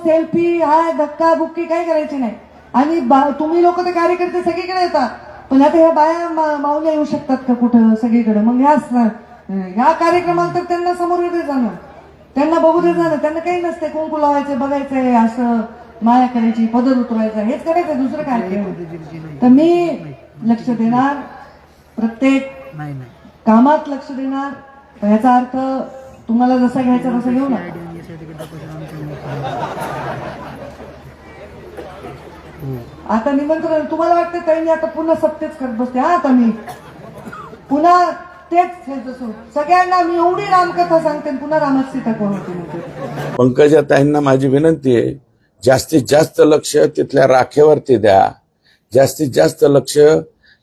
Selfie हा धक्का बुक्की काही करायची नाही. आणि तुम्ही लोक ते कार्यकर्ते सगळीकडे येतात, पण आता ह्या बाया माऊल्या येऊ शकतात का कुठं सगळीकडे? मग ह्या कार्यक्रमाला तर त्यांना समोर येते जाणं, त्यांना बघू दे जाणं. त्यांना काही नसते कुंकू लावायचे, बघायचंय, असं माया करायची, पदर उतरवायचा, हेच करायचं, दुसरं काय. तर मी लक्ष देणार, प्रत्येक कामात लक्ष देणार. याचा अर्थ तुम्हाला जसा घ्यायचा तसा घेऊ नका. आता निमंत्रण तुम्हाला वाटतं त्यांनी आता पुन्हा सत्तेच करत बसते. हा, आता मी पुन्हा तेच सगळ्यांना मी एवढी रामकथा सांगते, पुन्हा रामाची सीता कोण होती. पंकजाताईंना माझी विनंती आहे, जास्तीत जास्त लक्ष तिथल्या राखेवरती द्या. जास्तीत जास्त लक्ष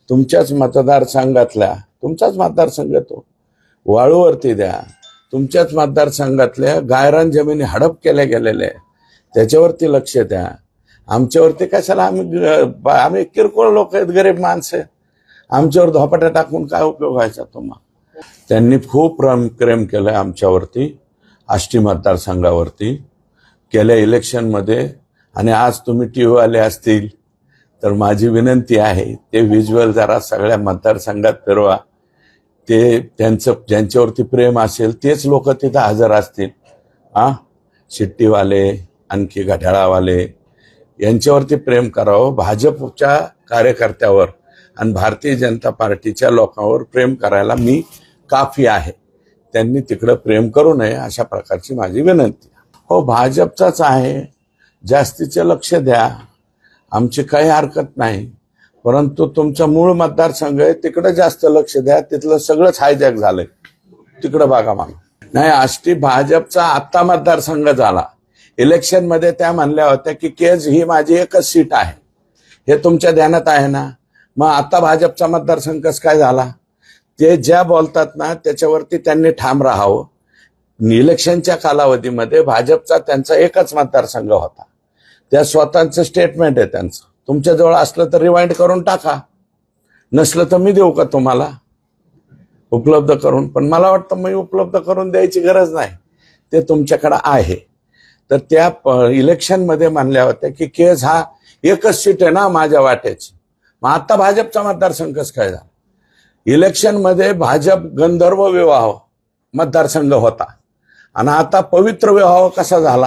तुमच्याच मतदारसंघातल्या, तुमचाच मतदारसंघ तो, वाळूवरती द्या. तुमच्याच मतदारसंघातल्या गायरान जमिनी हडप केल्या गेलेल्या आहे, त्याच्यावरती लक्ष द्या. आमच्यावरती कशाला? आम्ही किरकोळ लोक आहेत, गरीब माणसं, आमच्यावर धोपाट्या टाकून काय उपयोग व्हायचा तुम्हाला? त्यांनी खूप प्रेम केलंय आमच्यावरती, आष्टी मतदारसंघावरती गेल्या इलेक्शनमध्ये. आणि आज तुम्ही टीव्ही आले असतील तर माझी विनंती आहे, ते व्हिज्युअल जरा सगळ्या मतदारसंघात फिरवा. ते त्यांचं ज्यांच्यावरती प्रेम असेल तेच लोक तिथं हजर असतील. शिट्टीवाले, आणखी घड्याळावाले यांच्यावरती प्रेम करावं. भाजपच्या कार्यकर्त्यावर आणि भारतीय जनता पार्टीच्या लोकांवर प्रेम करायला मी काफी आहे. त्यांनी तिकडं प्रेम करू नये, अशा प्रकारची माझी विनंती. हो, भाजपचाच आहे, जास्तीचे लक्ष द्या, आमची काही हरकत नाही. परंतु तुमचा मूळ मतदारसंघ आहे, तिकडं जास्त लक्ष द्या. तिथलं सगळंच हायजॅक झालंय, तिकडं बघा मला. नाही, आष्टी भाजपचा आत्ता मतदारसंघ झाला. इलेक्शन मध्ये त्या म्हणल्या होत्या की केज ही माझी एकच सीट आहे, हे तुमच्या ध्यानात आहे ना? मग आता भाजपचा मतदारसंघ कसं काय झाला? ते ज्या बोलतात ना त्याच्यावरती त्यांनी ठाम राहावं. इलेक्शनच्या कालावधीमध्ये भाजपचा त्यांचा एकच मतदारसंघ होता, त्या स्वतःचं स्टेटमेंट आहे त्यांचं. तुमच्याजवळ असलं तर रिवाइंड करून टाका, नसलं तर मी देऊ का तुम्हाला उपलब्ध करून? पण मला वाटतं मी उपलब्ध करून द्यायची गरज नाही, ते तुमच्याकडे आहे. तर त्या इलेक्शनमध्ये म्हणल्या होत्या की केज हा एकच सीट आहे ना माझ्या वाट्याची. मग आता भाजपचा मतदारसंघ कसं काय झाला? इलेक्शनमध्ये भाजप गंधर्व विवाह मतदारसंघ होता आणि आता पवित्र विवाह कसा झाला?